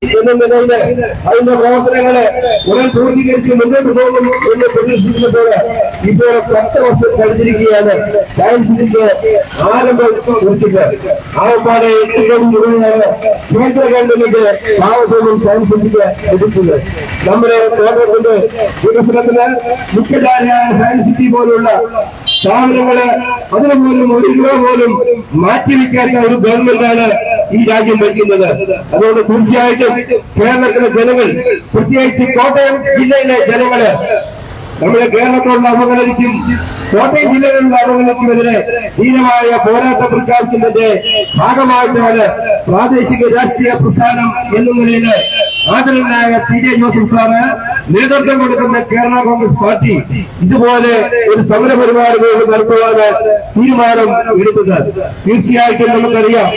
എന്ന നിലയില് അതിന്റെ പ്രവർത്തനങ്ങളെ ഉടൻ പൂർത്തീകരിച്ച് മുന്നോട്ട് പോകും എന്ന് പ്രതീക്ഷിക്കുമ്പോൾ ഇപ്പോൾ 10 വർഷം കഴിഞ്ഞിരിക്കുകയാണ് സയൻസ് സിറ്റിക്ക് ആരംഭം കുറിച്ചിട്ട്. ആകപ്പാടെ 8 കോടി രൂപയാണ് കേന്ദ്ര ഗവൺമെന്റിന്റെ ഭാഗത്തുനിന്നും സയൻസ് സിറ്റിക്ക് ലഭിച്ചത്. നമ്മുടെ കേരളത്തിന്റെ വികസനത്തിന് മുഖ്യധാരയായ സയൻസ് സിറ്റി പോലുള്ള സ്ഥാപനങ്ങള് അതിനു പോലും 1 രൂപ പോലും മാറ്റിവെക്കാത്ത ഒരു ഗവൺമെന്റാണ് ഈ രാജ്യം ഭരിക്കുന്നത്. അതുകൊണ്ട് തീർച്ചയായിട്ടും കേരളത്തിലെ ജനങ്ങൾ, പ്രത്യേകിച്ച് കോട്ടയം ജില്ലയിലെ ജനങ്ങള് നമ്മുടെ കേരളത്തോടുള്ള അവഗണനയ്ക്കും കോട്ടയം ജില്ലകളിലുള്ള അവഗണനയ്ക്കുമെതിരെ ധീരമായ പോരാട്ടം പ്രഖ്യാപിക്കുന്നതിന്റെ ഭാഗമായിട്ടാണ് പ്രാദേശിക രാഷ്ട്രീയ പ്രസ്ഥാനം എന്ന നിലയിൽ ആദരണീയനായ PJ ജോസഫ് സാറ് നേതൃത്വം കൊടുക്കുന്ന കേരള കോൺഗ്രസ് പാർട്ടി ഇതുപോലെ ഒരു സമര പരിപാടികൾ നടത്തുവാന് തീരുമാനം എടുത്തത്. തീർച്ചയായിട്ടും നമുക്കറിയാം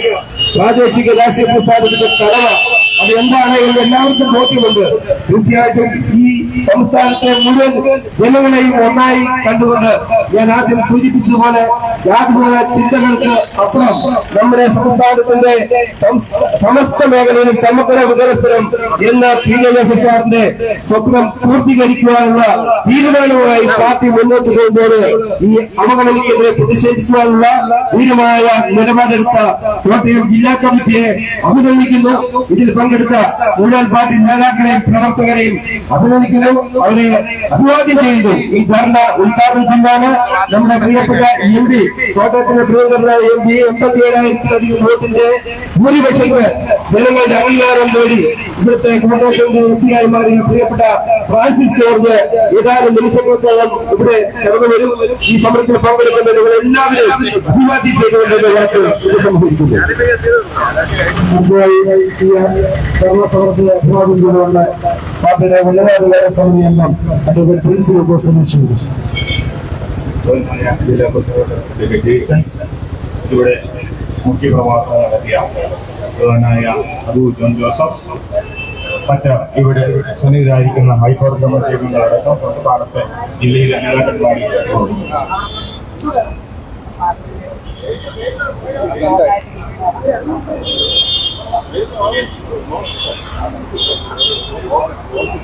പ്രാദേശിക രാഷ്ട്രീയ പ്രസ്ഥാനത്തിന്റെ കടമ അത് എന്താണ് എന്ന് എല്ലാവർക്കും ബോധ്യമുണ്ട്. തീർച്ചയായിട്ടും ഈ സംസ്ഥാനത്തെ മുഴുവൻ ജനങ്ങളെയും ഒന്നായി കണ്ടുകൊണ്ട് ഞാൻ ആദ്യം സൂചിപ്പിച്ചതുപോലെ യാതൊരു ചിന്തകൾക്ക് അപ്പുറം നമ്മുടെ സംസ്ഥാനത്തിന്റെ സമസ്ത മേഖലയിലും സമഗ്ര വികസനം എന്ന PJ ജോസഫ് സാറിന്റെ സ്വപ്നം പൂർത്തീകരിക്കുവാനുള്ള തീരുമാനവുമായി പാർട്ടി മുന്നോട്ട് പോകുമ്പോൾ ഈ അവഗണനയ്ക്കെതിരെ പ്രതിഷേധിക്കുവാനുള്ള ധീരമായ നിലപാടെടുത്ത കോട്ടയം ജില്ലാ കമ്മിറ്റിയെ അഭിനന്ദിക്കുന്നു. ഇതിൽ പങ്കെടുത്ത മുഴുവൻ പാർട്ടി നേതാക്കളെയും പ്രവർത്തകരെയും അഭിനന്ദിക്കുന്നു, അവരെ അഭിവാദ്യം ചെയ്യുന്നു. ഈ ധർണ ഉദ്ഘാടനം ചെയ്യാന് നമ്മുടെ പ്രിയപ്പെട്ട MP, കോട്ടയത്തിന്റെ പ്രിയങ്കരനായ MP 87,000 വോട്ടിന്റെ ഭൂരിപക്ഷത്തിന് ജനങ്ങളുടെ അംഗീകാരം നേടി ഇവിടുത്തെ കോട്ടയത്തിന്റെ MP ആയി മാറിയ പ്രിയപ്പെട്ട ഫ്രാൻസിസ് ജോർജ് ഏതാനും നിമിഷങ്ങൾക്കോളം ഇവിടെ കടന്നു വരും. ഈ സമരത്തിൽ പങ്കെടുക്കുന്നവർ എല്ലാവരെയും അഭിവാദ്യം ചെയ്തുകൊണ്ട് വാക്ക് സംഭവിക്കുന്നു. ഭരണസമരത്തെ അഭിവാദ്യം ചെയ്തുകൊണ്ട് പാർട്ടിയുടെ ഉന്നതാധികാര സമിതി അംഗം അഡ്വക്കേറ്റ് പ്രിൻസ് ജോസഫ് സമീപിച്ചു. ഇവിടെ മുഖ്യ പ്രഭാഷണം നടത്തിയ പ്രധാനായ അബൂ ജോൺ ജോസഫ്, മറ്റ് ഇവിടെ സന്നിഹിതരായിരിക്കുന്ന ഹൈക്കോടതി കമ്മിറ്റി അംഗങ്ങളടക്കം തൊട്ടുപാടത്തെ ജില്ലയിലെ നേതാക്കന്മാർ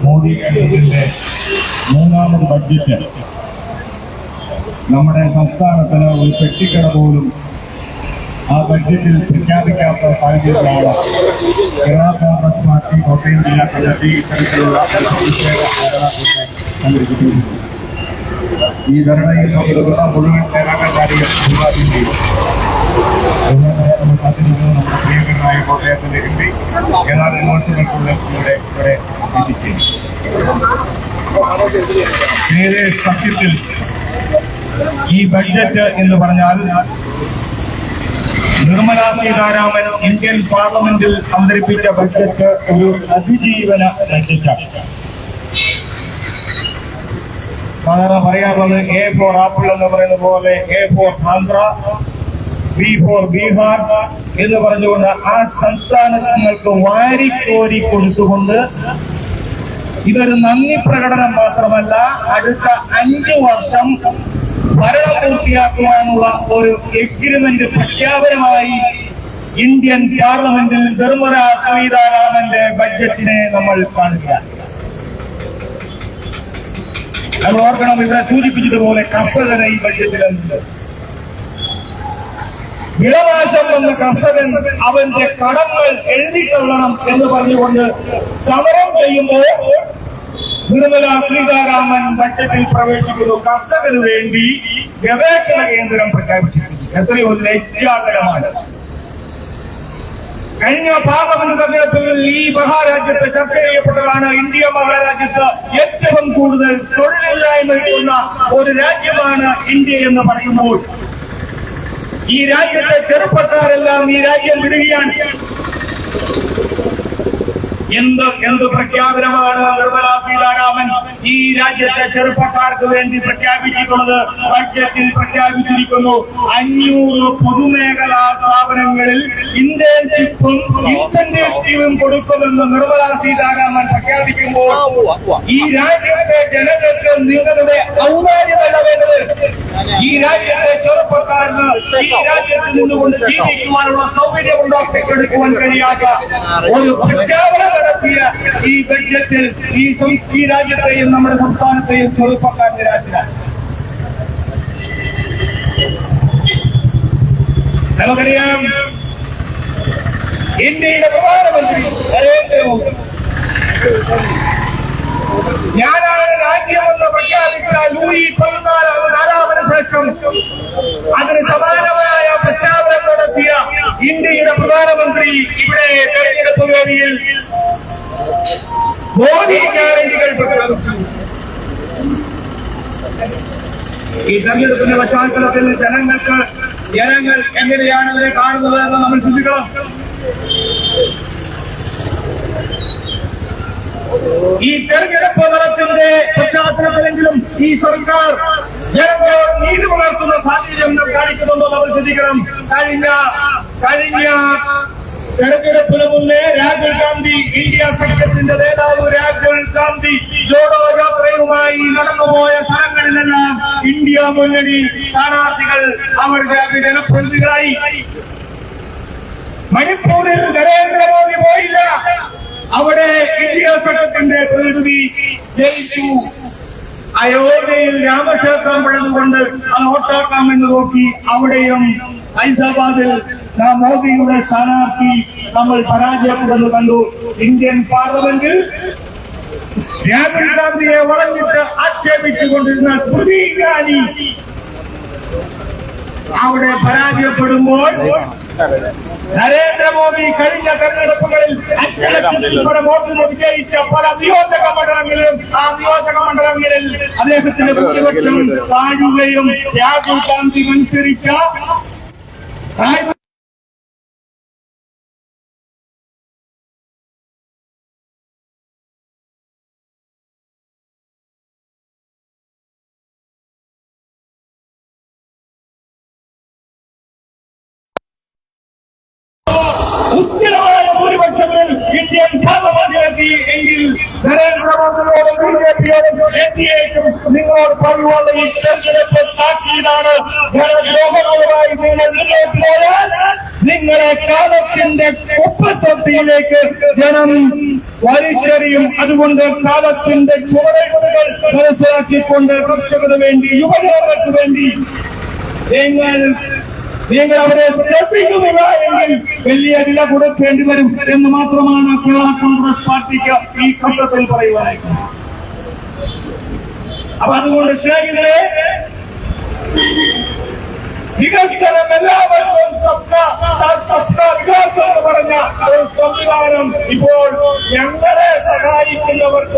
മോദി ഗവൺമെന്റിന്റെ 3ാമത് ബഡ്ജറ്റ് നമ്മുടെ സംസ്ഥാനത്തിന് ഒരു പെട്ടിക്കട പോലും ആ ബഡ്ജറ്റിൽ പ്രഖ്യാപിക്കാത്ത സാഹചര്യത്തിലാണ് കേരള കോൺഗ്രസ് പാർട്ടി കോട്ടയം ജില്ലാ കമ്മിറ്റി ഇത്തരത്തിലുള്ള സംഘടിപ്പിക്കുന്നത്. ഈ ധരണയിൽ പങ്കെടുക്കുന്ന മുഴുവൻ നേതാക്കന്മാരെയും അഭിവാദ്യം ചെയ്തു. നമ്മുടെ പ്രിയങ്കരനായ കോട്ടയത്തിന്റെ MP ഏതാനും വിമർശനങ്ങൾക്കുള്ള ഇവിടെ എത്തിച്ചേരും. സത്യത്തിൽ ഈ ബഡ്ജറ്റ് എന്ന് പറഞ്ഞാൽ നിർമ്മലാ സീതാരാമൻ ഇന്ത്യൻ പാർലമെന്റിൽ അവതരിപ്പിച്ച ബഡ്ജറ്റ് ഒരു അതിജീവന ബഡ്ജറ്റാണ്. സാധാരണ പറയാറുള്ളത് A for ആപ്പിൾ എന്ന് പറയുന്ന പോലെ A for Andhra, B for Bihar എന്ന് പറഞ്ഞുകൊണ്ട് ആ സംസ്ഥാനങ്ങൾക്ക് വാരിക്കോരി കൊടുത്തുകൊണ്ട് ഇതൊരു നന്ദി പ്രകടനം മാത്രമല്ല, അടുത്ത 5 വർഷം ഭരണം പൂർത്തിയാക്കുവാനുള്ള ഒരു എഗ്രിമെന്റ് പ്രഖ്യാപനമായി ഇന്ത്യൻ പാർലമെന്റിൽ നിർമ്മലാ സീതാരാമന്റെ ബഡ്ജറ്റിനെ നമ്മൾ കാണുകയാണ്. നമ്മൾ ഓർക്കണം, ഇവിടെ സൂചിപ്പിച്ചതുപോലെ കർഷകരെ ഈ ബഡ്ജറ്റിലുണ്ട്. വിളനാശം വന്ന കർഷകൻ അവന്റെ കടങ്ങൾ എഴുതിക്കൊള്ളണം എന്ന് പറഞ്ഞുകൊണ്ട് സമരം ചെയ്യുമ്പോൾ നിർമ്മലാ സീതാരാമൻ ബഡ്ജറ്റിൽ പ്രവേശിക്കുന്നു. കർഷകന് വേണ്ടി ഗവേഷണ കേന്ദ്രം പ്രഖ്യാപിച്ചിരിക്കുന്നു. എത്രയോ ലജ്ജാകരമാണ്. കഴിഞ്ഞ പാർലമെന്റ് തെരഞ്ഞെടുപ്പിൽ ഈ മഹാരാജ്യത്ത് ചർച്ച ചെയ്യപ്പെട്ടതാണ്. ഇന്ത്യ മഹാരാജ്യത്ത് ഏറ്റവും കൂടുതൽ തൊഴിലില്ലായ്മയുള്ള ഒരു രാജ്യമാണ് ഇന്ത്യ എന്ന് പറയുമ്പോൾ ഈ രാജ്യത്തെ ചെറുപ്പക്കാരെല്ലാം ഈ രാജ്യം വിടുകയാണ്. എന്ത് പ്രഖ്യാപനമാണ് നിർമ്മലാ സീതാരാമൻ ഈ രാജ്യത്തെ ചെറുപ്പക്കാർക്ക് വേണ്ടി പ്രഖ്യാപിച്ചിട്ടുള്ളത്? ബഡ്ജറ്റിൽ പ്രഖ്യാപിച്ചിരിക്കുന്നു 500 പൊതുമേഖലാ സ്ഥാപനങ്ങളിൽ ഇന്റേൺഷിപ്പും ഇൻസെന്റീവും കൊടുക്കുമെന്ന് നിർമ്മലാ സീതാരാമൻ പ്രഖ്യാപിക്കുമ്പോൾ ഈ രാജ്യത്തെ ജനങ്ങൾക്ക് നിങ്ങളുടെ ഔദാര്യമല്ല വേണ്ടത്. ഈ രാജ്യത്തെ ചെറുപ്പക്കാരന് ഈ രാജ്യത്തിൽ നിന്നുകൊണ്ട് ജീവിക്കുവാനുള്ള സൗകര്യം ഉണ്ടാക്കിയെടുക്കുവാൻ കഴിയാത്ത ഒരു പ്രഖ്യാപനം നടത്തി നടത്തിയ ഈ ബഡ്ജറ്റിൽ ഈ രാജ്യത്തെയും നമ്മുടെ സംസ്ഥാനത്തെയും ചെറുപ്പക്കാർ നിരാശരാണ്. നമുക്കറിയാം, ഇന്ത്യയുടെ പ്രധാനമന്ത്രി നരേന്ദ്രമോദി ഞാനാണ് രാജ്യമെന്ന് പ്രഖ്യാപിച്ച ലൂയി 14 ശേഷം അതിന് സമാനമായ പ്രഖ്യാപനം നടത്തിയ ഇന്ത്യയുടെ പ്രധാനമന്ത്രി ഇവിടെ തെരഞ്ഞെടുപ്പ് വേദിയിൽ മോദി ഗ്യാരണ്ടികൾ പ്രഖ്യാപിച്ചു. ഈ തെരഞ്ഞെടുപ്പിന്റെ പശ്ചാത്തലത്തിൽ ജനങ്ങൾ എങ്ങനെയാണ് അതിനെ കാണുന്നത് എന്ന് നമ്മൾ ചിന്തിക്കണം. ഈ തെരഞ്ഞെടുപ്പ് ഫലത്തിന്റെ പശ്ചാത്തലത്തിലെങ്കിലും ഈ സർക്കാർ ജനങ്ങളോട് നീതി പുലർത്തുന്ന സാഹചര്യം കാണിക്കുന്നുണ്ടോ നമ്മൾ ചിന്തിക്കണം. കഴിഞ്ഞ തെരഞ്ഞെടുപ്പിന് മുന്നേ രാഹുൽ ഗാന്ധി, ഇന്ത്യ സഖ്യത്തിന്റെ നേതാവ് രാഹുൽ ഗാന്ധി ജോഡോ യാത്രയുമായി നടന്നുപോയ സ്ഥലങ്ങളിലെല്ലാം ഇന്ത്യ മുന്നണി സ്ഥാനാർത്ഥികൾ അവരുടെ ജനപ്രതിനിധികളായി. മണിപ്പൂരിൽ നരേന്ദ്രമോദി പോയില്ല, അവിടെ ഇന്ത്യ സഖ്യത്തിന്റെ പ്രതിനിധി ജയിച്ചു. അയോധ്യയിൽ രാമക്ഷേത്രം പണിതുകൊണ്ട് അത് ഓട്ടാക്കാമെന്ന് നോക്കി, അവിടെയും ഹൈദരാബാദിൽ മോദിയുടെ സ്ഥാനാർത്ഥി നമ്മൾ പരാജയപ്പെടുന്നു കണ്ടു. ഇന്ത്യൻ പാർലമെന്റിൽ രാഹുൽ ഗാന്ധിയെ വളഞ്ഞിട്ട് ആക്ഷേപിച്ചുകൊണ്ടിരുന്ന സ്മൃതി ഇറാനി അവിടെ പരാജയപ്പെടുമ്പോൾ നരേന്ദ്രമോദി കഴിഞ്ഞ തെരഞ്ഞെടുപ്പുകളിൽ 5 ലക്ഷത്തിൽ പരം വോട്ടിന് വിജയിച്ച പല നിയോജക മണ്ഡലങ്ങളിൽ അദ്ദേഹത്തിന്റെ ഭൂരിപക്ഷം താഴുകയും രാഹുൽ ഗാന്ധി മത്സരിച്ച ഉജ്ജ്വലമായ ഭൂരിപക്ഷങ്ങൾ ഇന്ത്യൻ പാർലമെന്റിലെത്തി എങ്കിൽ നരേന്ദ്രമോദിയോട് ബിജെപിയോടും എൻഡിഎക്കും നിങ്ങളോട് പറയുവാനുള്ള ഈ തെരഞ്ഞെടുപ്പ് താക്കീതാണ്. ലോകങ്ങളുമായി നിങ്ങൾ മുന്നോട്ട് പോയാൽ നിങ്ങളെ കാലത്തിന്റെ ഉപ്പത്തൊട്ടിയിലേക്ക് ജനം വലിച്ചെറിയും. അതുകൊണ്ട് കാലത്തിന്റെ ചുവടുകൾ മനസ്സിലാക്കിക്കൊണ്ട് കർഷകർക്ക് വേണ്ടി, യുവജനങ്ങൾക്ക് വേണ്ടി നിങ്ങൾ അവരെ ശ്രദ്ധിക്കുന്നില്ല എങ്കിൽ വലിയ വില കൊടുക്കേണ്ടി വരും എന്ന് മാത്രമാണ് കേരള കോൺഗ്രസ് പാർട്ടിക്ക് ഈ ഘട്ടത്തിൽ പറയുവാനായിട്ടുള്ളത്. അപ്പൊ അതുകൊണ്ട് സ്നേഹിതരെ, വികസനം എല്ലാവർക്കും വികാസം എന്ന് പറഞ്ഞ ഒരു സംവിധാനം ഇപ്പോൾ ഞങ്ങളെ സഹായിക്കുന്നവർക്ക്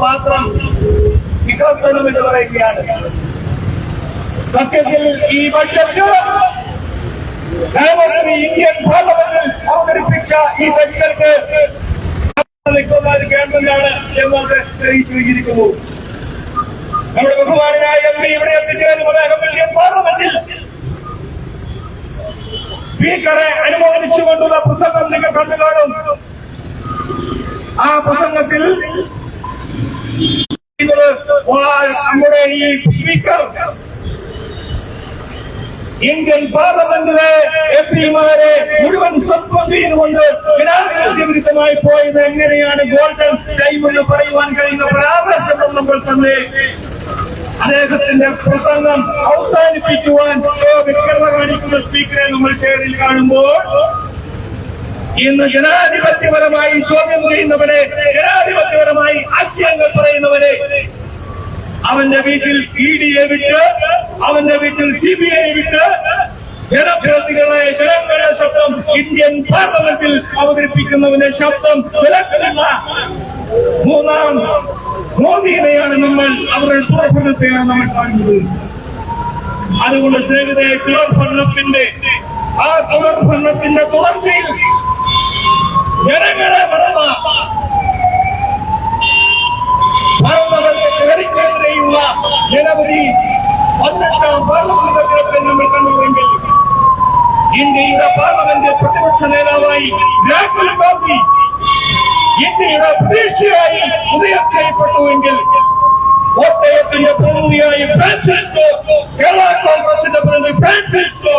മാത്രം വികസനം എന്ന് പറയുകയാണ്. സത്യത്തിൽ ഈ ബഡ്ജറ്റ് ധനമന്ത്രി ഇന്ത്യൻ പാർലമെന്റിൽ അവതരിപ്പിച്ച ഈ ബഡ്ജറ്റ് ഗവൺമെന്റാണ് എന്നത് തെളിയിച്ചിരിക്കുന്നു. നമ്മുടെ ബഹുമാനായ MP ഇവിടെ എത്തിച്ചേരും. അദ്ദേഹം ഇന്ത്യൻ പാർലമെന്റിൽ സ്പീക്കറെ അനുമോദിച്ചുകൊണ്ടുള്ള പ്രസംഗം നിങ്ങൾ കണ്ടു കാണും. ആ പ്രസംഗത്തിൽ നമ്മുടെ ഈ സ്പീക്കർ ഇന്ത്യൻ പാർലമെന്റിലെ MP-മാരെ മുഴുവൻ സസ്പെൻഡ് ചെയ്തുകൊണ്ട് ജനാധിപത്യ വിരുദ്ധമായി പോയത് എങ്ങനെയാണ് ഗോൾഡൻ ടൈം എന്ന് പറയുവാൻ കഴിയുന്ന പരാമർശങ്ങൾ നമ്മൾ തന്നെ അദ്ദേഹത്തിന്റെ പ്രസംഗം അവസാനിപ്പിക്കുവാൻ വ്യക്തത കാണിക്കുന്ന സ്പീക്കറെ നമ്മൾ ചേരിൽ കാണുമ്പോൾ ഇന്ന് ജനാധിപത്യപരമായി ചോദ്യം ചെയ്യുന്നവരെ, ജനാധിപത്യപരമായി ആശയങ്ങൾ പറയുന്നവരെ അവന്റെ വീട്ടിൽ ED-യെ വിട്ട്, അവന്റെ വീട്ടിൽ CBI വിട്ട് ജനപ്രതിനിധികളെ, ജനങ്ങളുടെ ശബ്ദം ഇന്ത്യൻ പാർലമെന്റിൽ അവതരിപ്പിക്കുന്നവന്റെ ശബ്ദം വിലക്കുന്ന മൂന്നാം മോദിയെയാണ് നമ്മൾ, അവരുടെ തുടർഭരണത്തെയാണ് നമ്മൾ കാണുന്നത്. അതുകൊണ്ട് സ്നേഹിതരെ, ആ തുടർഭരണത്തിന്റെ തുടർച്ചയിൽ ജനങ്ങളെ ഭരണഘടനയ്ക്കെതിരെയുള്ള ജനുവരി 18 പാർലമെന്റ് തെരഞ്ഞെടുപ്പിൽ നമ്മൾ കണ്ടുവെങ്കിൽ ഇന്ത്യയുടെ പാർലമെന്റ് പ്രതിപക്ഷ നേതാവായി രാഹുൽ ഗാന്ധി ഇന്ത്യയുടെ പ്രതീക്ഷയായി ഉദയം ചെയ്യപ്പെട്ടുവെങ്കിൽ കോട്ടയത്തിന്റെ പ്രതിനിധിയായി ഫ്രാൻസിസ്കോ, കേരള കോൺഗ്രസിന്റെ പ്രതിനിധി ഫ്രാൻസിസ്കോ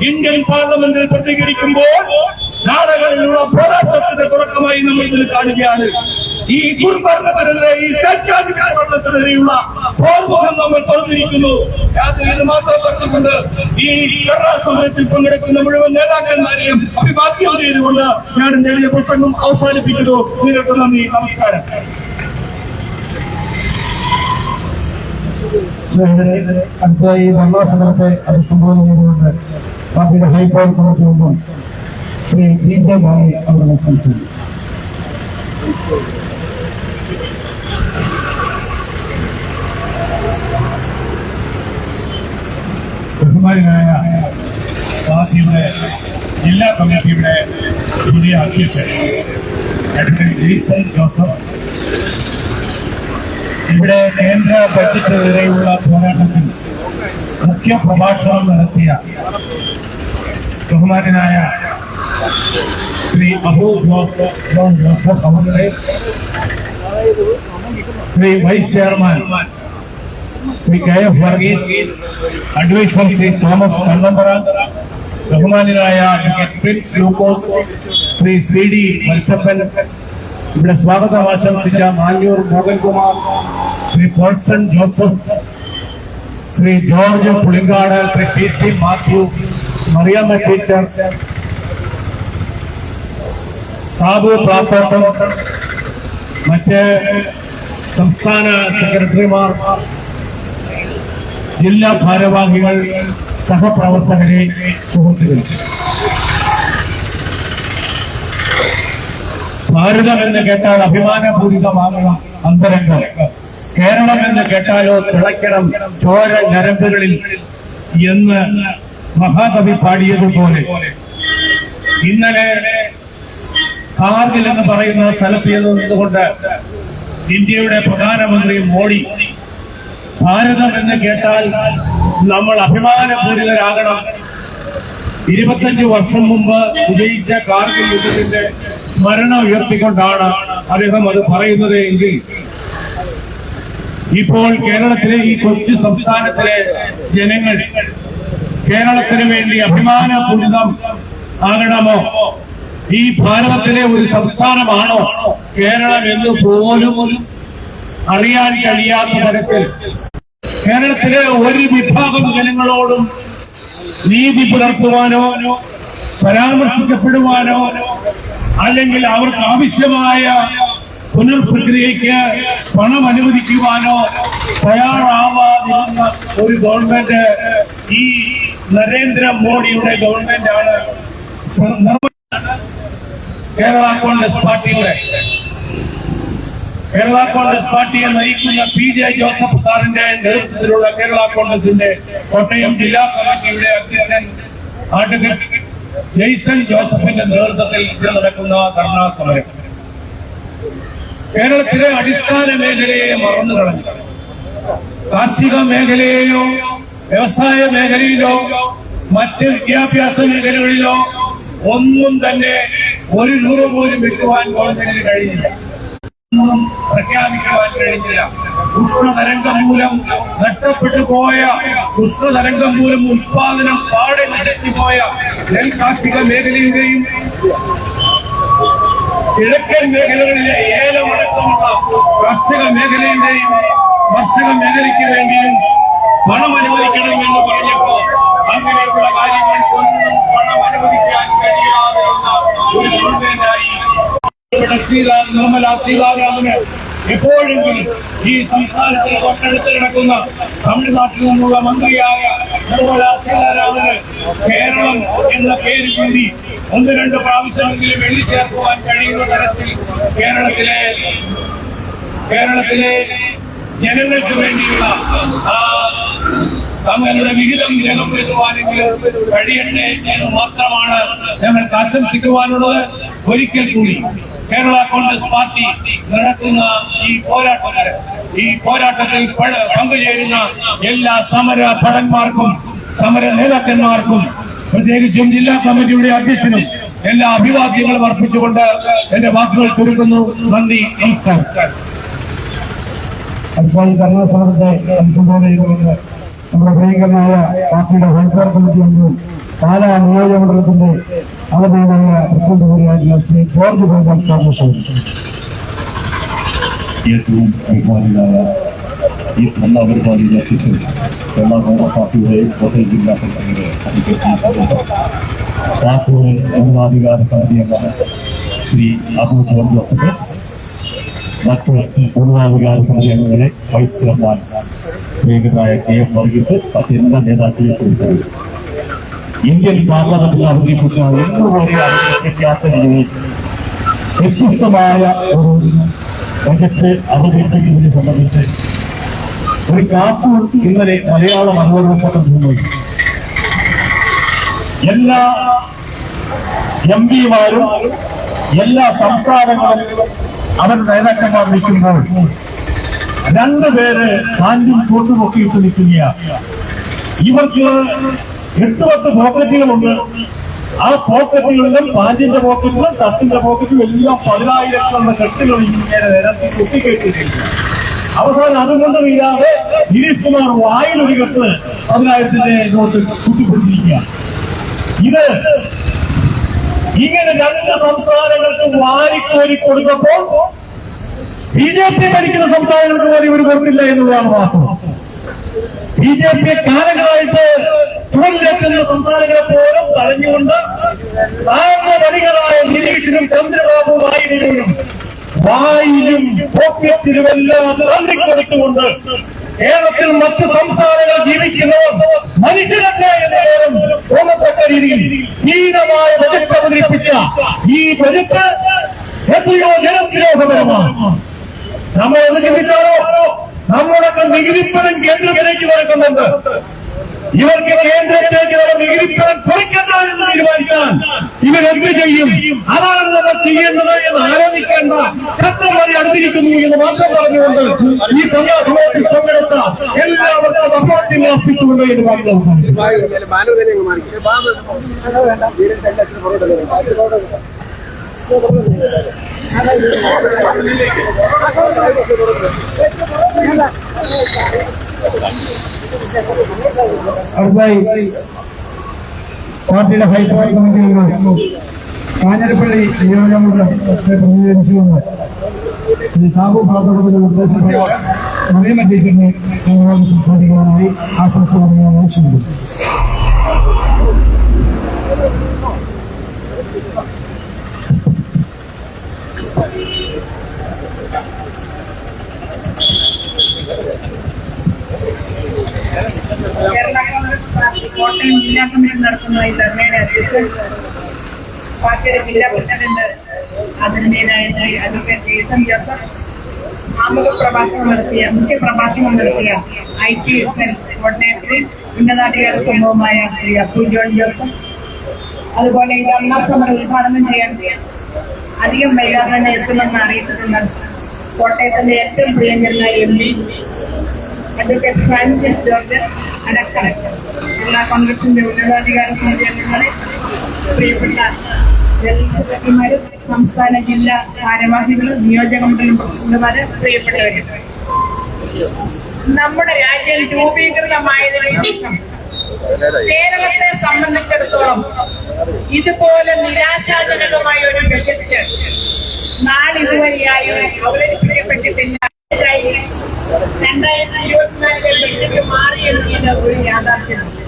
ഇന്ത്യൻ പാർലമെന്റിൽ പ്രതികരിക്കുമ്പോൾ നാടുകളിലുള്ള സമരത്തിന്റെ തുടക്കമായി നമ്മൾ ഇതിൽ കാണുകയാണ്. ഈ ദുർഭരണത്തിനെതിരെ, ഈ സ്വേച്ഛാധിപത്യ ഭരണത്തിനെതിരെയുള്ള പോർമുഖം നമ്മൾ തുറന്നിരിക്കുന്നു. ഇത് മാത്രം പറഞ്ഞുകൊണ്ട് ഈ കേരള സമരത്തിൽ പങ്കെടുക്കുന്ന മുഴുവൻ നേതാക്കന്മാരെയും അഭിവാദ്യം ചെയ്തുകൊണ്ട് ഞാൻ എന്റെ പ്രസംഗം അവസാനിപ്പിക്കുന്നു. നിങ്ങൾക്ക് നന്ദി, നമസ്കാരം. അടുത്തതായി ധർണാ സമരത്തെ അഭിസംബോധന ചെയ്തുകൊണ്ട് പാർട്ടിയുടെ ഹൈപ്പവർ കമ്മിറ്റി അംഗം ശ്രീ DJ മാണി അവർ സംസാരിക്കും. ബഹുമാനായ പാർട്ടിയുടെ ജില്ലാ കമ്മിറ്റിയുടെ പുതിയ അധ്യക്ഷൻ അഡ്വക്കേറ്റ് ജെയ്സൺ ജോസഫ് ഇവിടെ കേന്ദ്ര ബജറ്റിനെതിരെയുള്ള പോരാട്ടത്തിൽ മുഖ്യ പ്രഭാഷണം നടത്തിയ ബഹുമാനായ ശ്രീ അബൂ ജോസഫ് അവരുടെ Shri vice chairman Shri KF Varghese, adviser Shri Thomas Kannampara, ബഹുമാനായ അഡ്വക്കേറ്റ് പ്രിൻസ് ലൂക്കോസ്, ശ്രീ CD മത്സപ്പൻ, ഇവിടെ സ്വാഗതം ആശംസിച്ച മാഞ്ഞൂർ മോഹൻകുമാർ, ശ്രീ പോൾസൺ ജോസഫ്, ശ്രീ ജോർജ് പുളിങ്കാട്, ശ്രീ PC മാത്യു, മറിയാമ്മ ടീച്ചർ, സാബു പ്രാത്തോട്ടം, മറ്റ് സംസ്ഥാന സെക്രട്ടറിമാർ, ജില്ലാ ഭാരവാഹികൾ, സഹപ്രവർത്തകരെ, സുഹൃത്തുക്കൾ, ഭാരതം എന്ന് കേട്ടാൽ അഭിമാനപൂരിതമാകുന്ന അന്തരംഗം, കേരളം എന്ന് കേട്ടാലോ തിളയ്ക്കണം ചോര ഞരമ്പുകളിൽ എന്ന് മഹാകവി പാടിയതുപോലെ ഇന്നലെ കാർഗിൽ എന്ന് പറയുന്ന സ്ഥലത്ത് നിന്നുകൊണ്ട് ഇന്ത്യയുടെ പ്രധാനമന്ത്രി മോഡി ഭാരതം എന്ന് കേട്ടാൽ നമ്മൾ അഭിമാനപൂരിതരാകണം, 25 വർഷം മുമ്പ് വിജയിച്ച കാർഗിൽ യുദ്ധത്തിന്റെ സ്മരണ ഉയർത്തിക്കൊണ്ടാണ് അദ്ദേഹം അത് പറയുന്നത് എങ്കിൽ ഇപ്പോൾ കേരളത്തിലെ ഈ കൊച്ചു സംസ്ഥാനത്തിലെ ജനങ്ങൾ കേരളത്തിന് വേണ്ടി അഭിമാനപൂരിതം ആകണമോ, ഈ ഭാരതത്തിലെ ഒരു സംസ്ഥാനമാണോ കേരളം എന്ന് പോലും അറിയാൻ കഴിയാത്ത തരത്തിൽ കേരളത്തിലെ ഒരു വിഭാഗം ജനങ്ങളോടും നീതി പുലർത്തുവാനോ പരാമർശിക്കപ്പെടുവാനോ അല്ലെങ്കിൽ അവർക്ക് ആവശ്യമായ പുനർപ്രക്രിയയ്ക്ക് പണം അനുവദിക്കുവാനോ തയ്യാറാവാതിരുന്ന ഒരു ഗവൺമെന്റ് ഈ നരേന്ദ്രമോദിയുടെ ഗവൺമെന്റാണ്. കേരള കോൺഗ്രസ് പാർട്ടിയെ നയിക്കുന്ന PJ ജോസഫ് സാറിന്റെ നേതൃത്വത്തിലുള്ള കേരള കോൺഗ്രസിന്റെ കോട്ടയം ജില്ലാ കമ്മിറ്റിയുടെ അധ്യക്ഷൻ അഡ്വക്കേറ്റ് ജെയ്സൺ ജോസഫിന്റെ നേതൃത്വത്തിൽ ഇവിടെ നടക്കുന്ന ധർണാ സമരം കേരളത്തിലെ അടിസ്ഥാന മേഖലയെ മറന്നു കളഞ്ഞു. കാർഷിക മേഖലയെയോ വ്യവസായ മേഖലയിലോ മറ്റ് വിദ്യാഭ്യാസ മേഖലകളിലോ ഒന്നും തന്നെ ഒരു രൂപ പോലും വെക്കുവാൻ ഗവൺമെന്റിന് കഴിഞ്ഞില്ല, ഒന്നും പ്രഖ്യാപിക്കുവാൻ കഴിഞ്ഞില്ല. ഉഷ്ണതരംഗം മൂലം നഷ്ടപ്പെട്ടു പോയ, ഉഷ്ണതരംഗം മൂലം ഉത്പാദനം പാടെ നിലച്ചുപോയ നെൽ കാർഷിക മേഖലയുടെയും കിഴക്കൻ മേഖലകളിലെ ഏലമടക്കമുള്ള കാർഷിക മേഖലയുടെയും കർഷക മേഖലയ്ക്ക് വേണ്ടിയും പണം അനുവദിക്കണമെന്ന് പറഞ്ഞപ്പോ അങ്ങനെയുള്ള കാര്യങ്ങൾക്കൊന്നും പണം അനുവദിക്കാൻ കഴിയാതെയുള്ള ഒരു ഗവൺമെന്റായി നിർമ്മല സീതാരാമന് എപ്പോഴെങ്കിലും ഈ സംസ്ഥാനത്തിന് തൊട്ടടുത്ത് കിടക്കുന്ന തമിഴ്നാട്ടിൽ നിന്നുള്ള മന്ത്രിയായ നിർമ്മല സീതാരാമന് കേരളം എന്ന പേര് കൂടി 1-2 പ്രാവശ്യമെങ്കിലും എണ്ണിച്ചേർക്കുവാൻ കഴിയുന്ന തരത്തിൽ കേരളത്തിലെ ജനങ്ങൾക്ക് വേണ്ടിയുള്ള തങ്ങളുടെ വിഹിതം രേഖപ്പെടുത്തുവാനെങ്കിലും കഴിയട്ടെ എന്ന് മാത്രമാണ് ഞങ്ങൾക്ക് ആശംസിക്കുവാനുള്ളത്. ഒരിക്കൽ കൂടി കേരള കോൺഗ്രസ് പാർട്ടി നടത്തുന്ന ഈ പോരാട്ടത്തിൽ പങ്കുചേരുന്ന എല്ലാ സമര ഭടന്മാർക്കും സമര നേതാക്കന്മാർക്കും പ്രത്യേകിച്ചും ജില്ലാ കമ്മിറ്റിയുടെ അധ്യക്ഷനും എല്ലാ അഭിവാദ്യങ്ങളും അർപ്പിച്ചുകൊണ്ട് എന്റെ വാക്കുകൾ ചുരുക്കുന്നു. നന്ദി, നമസ്കാരം. അപ്പോൾ ധർണാ സമരത്തെ അഭിസംബോധന ചെയ്തുകൊണ്ട് നമ്മുടെ പ്രിയങ്കരനായ പാർട്ടിയുടെ ഹൈപ്പവർ കമ്മിറ്റി അംഗവും പാലാ നിയോജകമണ്ഡലത്തിന്റെ അവധിയായ പ്രസിഡന്റ് കൂടിയായിട്ടുള്ള ശ്രീ ജോർജ് ഗോപാൽ സാറിന് ക്ഷണിച്ചു. ഏറ്റവും ബഹുമാനിയായ ഈ നല്ല പരിപാടിയിൽ എത്തിച്ച് കേരള കോൺഗ്രസ് പാർട്ടിയുടെ കോട്ടയം ജില്ലാ പ്രസിഡന്റ് പാർട്ടിയുടെ ഉന്നതാധികാര സമിതി അംഗം ശ്രീ അബു ജോസഫ്, മറ്റ് ഉന്നതാധികാര സമിതി അംഗങ്ങളെ വൈസ് ചെയർമാൻ പ്രിയങ്കരായ KM വർഗീസ്, മറ്റെല്ലാ നേതാക്കളെ കുറിച്ച് ഇന്ത്യൻ പാർലമെന്റിൽ അവതരിപ്പിച്ച എന്നുപോലെ അവതരിപ്പിക്കാത്ത രീതിയിൽ വ്യത്യസ്തമായ ഒരു ബജറ്റ് അവതരിപ്പിക്കുന്നതിനെ സംബന്ധിച്ച് ഒരു കാർട്ടൂൺ ഇന്നലെ മലയാള മനോരമ പോയി. എല്ലാ MP-മാരും എല്ലാ സംസ്ഥാനങ്ങളും അവരുടെ നേതാക്കന്മാർ നിൽക്കുമ്പോൾ രണ്ടുപേര് പാൻറ്റും കോട്ടും ഒക്കെ ഇട്ട് നിൽക്കുകയാണ്. ഇവർക്ക് 8-10 പോക്കറ്റുകളുണ്ട്. ആ പോക്കറ്റുകളിലും പാൻറ്റിന്റെ പോക്കറ്റിലും ഷർട്ടിന്റെ പോക്കറ്റിലും എല്ലാം 10,000 കെട്ടുകൾ ഇങ്ങനെ നിരത്തി കുത്തിക്കെട്ടിരിക്കുക. അവസാനം അതുകൊണ്ട് തീരാതെ നിതീഷ് കുമാർ വായിലൊരു കെട്ട് 10,000 നോട്ട് കുത്തിപ്പിടിച്ചിരിക്കുക. ഇത് ഇങ്ങനെ രണ്ട് സംസ്ഥാനങ്ങൾക്ക് വാരിക്കോരി കൊടുത്തപ്പോൾ BJP ഭരിക്കുന്ന സംസ്ഥാനങ്ങൾക്ക് പോലും ഇവർ കൊടുത്തില്ല എന്നുള്ളതാണ് വാസ്തവം. BJP കാലങ്ങളായിട്ട് ചുവടിലെത്തുന്ന സംസ്ഥാനങ്ങളെ പോലും തടഞ്ഞുകൊണ്ട് താഴ്ന്ന വഴികളായ നിതീഷിനും ചന്ദ്രബാബു നായിഡുവിനും വായിലും പോക്കറ്റിലുമെല്ലാം തള്ളിക്കൊടുത്തുകൊണ്ട് കേരളത്തിൽ മറ്റ് സംസ്ഥാനങ്ങൾ ജീവിക്കുന്നവർ മനുഷ്യരല്ല എന്ന നേരം തോന്നത്തക്ക രീതിയിൽ ഹീനമായ ബജറ്റ് അവതരിപ്പിച്ച ഈ ബജറ്റ് എത്രയോ ജനദ്രോഹപരമാണ്. നമ്മൾ ഒന്ന് ചിന്തിച്ചാലോ, നമ്മളൊക്കെ നികുതിപ്പണം കേന്ദ്രത്തിലേക്ക് കൊടുക്കുന്നുണ്ട്. ഇവർക്ക് കേന്ദ്രത്തിലേക്ക് നികുതിപ്പണം കൊടുക്കണ്ട എന്ന് തീരുമാനിക്കാൻ ഇവരെന്ത് ചെയ്യും? അതാണ് നമ്മൾ ചെയ്യേണ്ടത് എന്ന് ആലോചിക്കേണ്ട ഘട്ടം വരെ അടുത്തിരിക്കുന്നു എന്ന് മാത്രം പറഞ്ഞുകൊണ്ട് ഈ പങ്കാളിത്തത്തിൽ പങ്കെടുത്ത എല്ലാവർക്കും സപ്പോർട്ടിംഗ് അർപ്പിച്ചുകൊണ്ട് എന്ന് പറഞ്ഞു. അടുത്തായി പാർട്ടിയുടെ ഹൈക്കമാൻഡ് കമ്മിറ്റിയുടെ കാഞ്ഞിരപ്പള്ളി നിയോജകമണ്ഡലത്തെ പ്രതിനിധീകരിച്ചുകൊണ്ട് ശ്രീ സാബു ഭാഗത്തിന്റെ നിർദ്ദേശപ്രകാരം മറിയമ്മ ടീച്ചറിനെ ഞങ്ങളോട് സംസാരിക്കാനായി ആശംസ പറയാൻ ആവശ്യമുണ്ട്. കേരള കോൺഗ്രസ് പാർട്ടി കോട്ടയം ജില്ലാ കമ്മിറ്റി നടത്തുന്ന ഈ ധർമ്മയുടെ അധ്യക്ഷൻ, പാർട്ടിയുടെ ജില്ലാ പ്രസിഡന്റ് അതിൻ്റെതായ അഡ്വക്കേറ്റ് ജെയ്സൺ ജോസഫ്, മുഖ്യ പ്രഭാഷണം നടത്തിയ ITSL കോർഡിനേറ്റർ ഉന്നതാധികാര സംഘവുമായ ശ്രീ അബു ജോസഫ്, അതുപോലെ ഈ ധർണാ സമരം ഉദ്ഘാടനം ചെയ്യാൻ അധികം വൈകാതെ തന്നെ എത്തുമെന്ന് അറിയിച്ചിട്ടുണ്ട് കോട്ടയത്തിന്റെ ഏറ്റവും പ്രിയങ്കരനായ MP അഡ്വക്കേറ്റ് ഫ്രാൻസിസ് ജോർജ് അടക്കം ജില്ലാ കോൺഗ്രസിന്റെ ഉന്നതാധികാര സമിതി അംഗങ്ങളെ, പ്രിയപ്പെട്ട ജനറൽ സെക്രട്ടറിമാരും സംസ്ഥാന ജില്ലാ ഭാരവാഹികളും നിയോജകമണ്ഡലം പ്രസിഡന്റുമാര്, പ്രിയപ്പെട്ടവരും, നമ്മുടെ രാജ്യം രൂപീകൃതമായതിനു ശേഷം കേരളത്തെ സംബന്ധിച്ചിടത്തോളം ഇതുപോലെ നിരാശാജനകമായ ഒരു ബജറ്റ് നാളിതുവരെയായി അവതരിപ്പിക്കപ്പെട്ടിട്ടില്ല. 2024 ബജറ്റ് മാറിയെന്നത് ഒരു യാഥാർത്ഥ്യമാണ്.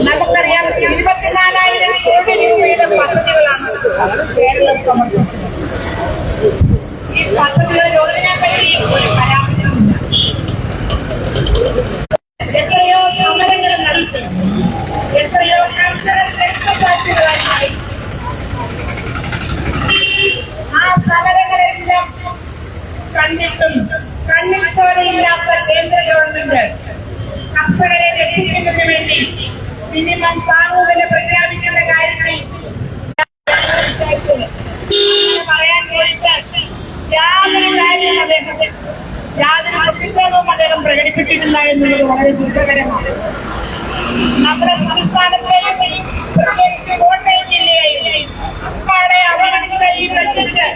നമുക്കറിയാം, 24,000 കോടി രൂപയുടെ പദ്ധതികളാണ് കേരളം സമർപ്പിച്ചത്. ഈ പദ്ധതികളിൽ ഒന്നിനെപ്പറ്റി ഒരു പരാമർശമില്ല. എത്രയോ സമരങ്ങൾ നടത്തി, എത്രയോ രക്തസാക്ഷികളായി മാറി. ആ സമരങ്ങളെല്ലാം കണ്ടിട്ടും കണ്ണിൽ ചോരയില്ലാത്ത കേന്ദ്ര ഗവൺമെന്റ് കർഷകരെ രക്ഷിക്കുന്നതിന് വേണ്ടി മിനിമം താങ്ങുവില പ്രഖ്യാപിക്കുന്ന കാര്യത്തിൽ പറയാൻ പോയിട്ട് യാതൊരു പ്രതിഷേധവും അദ്ദേഹം പ്രകടിപ്പിച്ചിട്ടില്ല എന്നുള്ളത് വളരെ ദുഃഖകരമാണ്. നമ്മുടെ സംസ്ഥാനത്തെയും പ്രത്യേകിച്ച് കോട്ടയം ജില്ലയെയും അപ്പാടെ അവഗണിച്ച ഈ ബജറ്റ്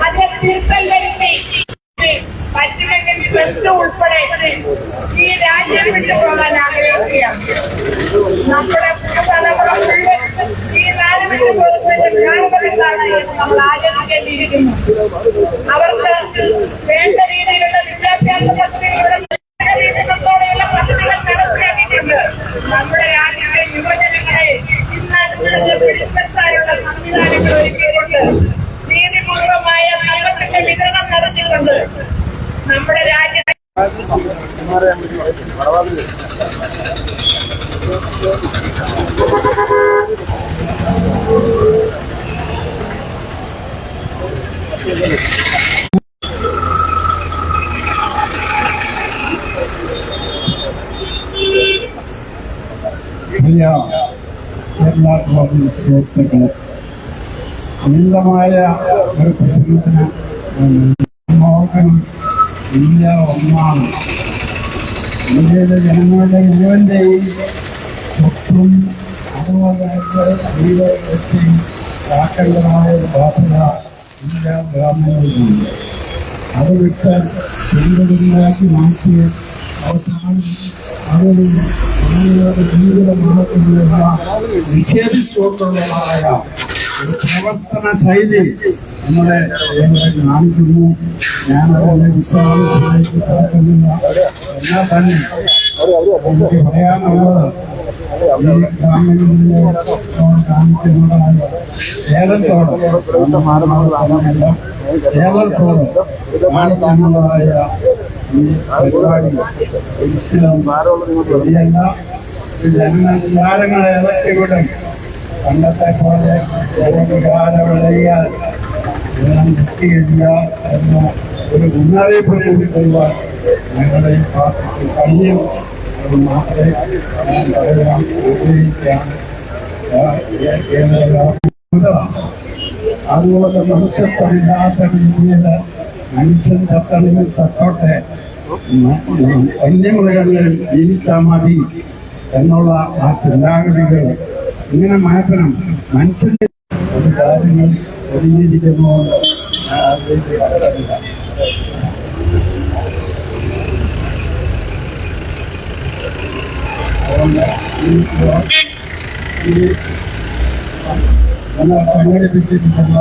അതിനെ തിരുത്തൽ വരുത്തി പറ്റുമെങ്കിൽ +2 ഉൾപ്പെടെ ഈ രാജ്യം വിട്ടു പോകാൻ ആഗ്രഹിക്കുകയാണ്. നമ്മുടെ തലമുറ ഈ 4 മിനിറ്റ് കൊടുത്തതിന്റെ കാരണമാണ് നമ്മൾ ആചരിക്കേണ്ടിയിരിക്കുന്നു. അവർക്ക് വേണ്ട രീതിയിലുള്ള വിദ്യാഭ്യാസ പദ്ധതികളുടെ രീതികളോടെയുള്ള പദ്ധതികൾ നടപ്പിലാക്കിയിട്ടുണ്ട്. നമ്മുടെ രാജ്യത്തെ യുവജനങ്ങളെ ഇന്നത്തെ പിടിച്ചെടുക്കാനുള്ള സംവിധാനങ്ങൾ ഒരുക്കിയിട്ടുണ്ട്. നീതിപൂർവമായ സമ്പത്തിന്റെ വിതരണം നടത്തിയിട്ടുണ്ട്. നമ്മുടെ രാജ്യം പ്രിയ കേരള കോൺഗ്രസ് സുഹൃത്തുക്കളെ, അമിതമായ ഒരു പ്രസംഗത്തിന് ഇന്ത്യ ഒന്നാണ്. ഇന്ത്യയിലെ ജനങ്ങളുടെ മുഴുവൻ്റെയും സ്വത്തും അതുപോലെ ജീവിതത്തെയും കാക്കേണ്ടതായ ഒരു ബാധ്യത ഇന്ത്യ ഗവൺമെൻറ്റിനുണ്ട്. അത് വിട്ട് പിന്തുടരുന്നതാക്കി മാറ്റി അവസാനം അവരുടെ ജീവിത മാർഗത്തിലുള്ള നിഷേധിച്ചുകൊണ്ടുള്ളതായ ഒരു പ്രവർത്തന ശൈലി നമ്മളെ കാണിക്കുന്നു. ഞാനതിന്റെ വിശദാംശങ്ങളിലേക്ക് കടക്കുന്നില്ല. എന്നാൽ തന്നെ എനിക്ക് പറയാനുള്ളത് ഈ ഗവൺമെന്റിന്റെ കാണിക്കുന്നതായ കേരളത്തോട് കാണിക്കാനുള്ളതായ ഈ പരിപാടി ഒരിക്കലും ശരിയല്ല. ജനവികാരങ്ങളെ ഇറക്കിവിടും. പണ്ടത്തെ പോലെ ജനവികാരം വിളയാൽ കിട്ടിയില്ല എന്ന ഒരു മുന്നറിയിപ്പ് കൂടി തരുവാൻ ഞങ്ങളുടെ ഈ പാർട്ടിക്ക് കഴിയും. അത് മാത്രമേ ഞാൻ പറയാൻ ആഗ്രഹിക്കുകയാണ്. അതുപോലെ മനുഷ്യത്വമില്ലാത്ത രീതിയിൽ മനുഷ്യൻ ചത്തണിയിൽ തട്ടോട്ടെ, വന്യമൃഗങ്ങളിൽ ജീവിച്ചാൽ മതി എന്നുള്ള ആ ചിന്താഗതികൾ ഇങ്ങനെ മാറ്റണം. മനുഷ്യന്റെ ഒരു കാര്യങ്ങൾ ഒതുങ്ങിയിരിക്കുന്നതുകൊണ്ട് ഞാൻ ആഗ്രഹിക്കുന്നില്ല. അതുകൊണ്ട് ഈ നമ്മൾ സംഘടിപ്പിച്ചിരിക്കുന്ന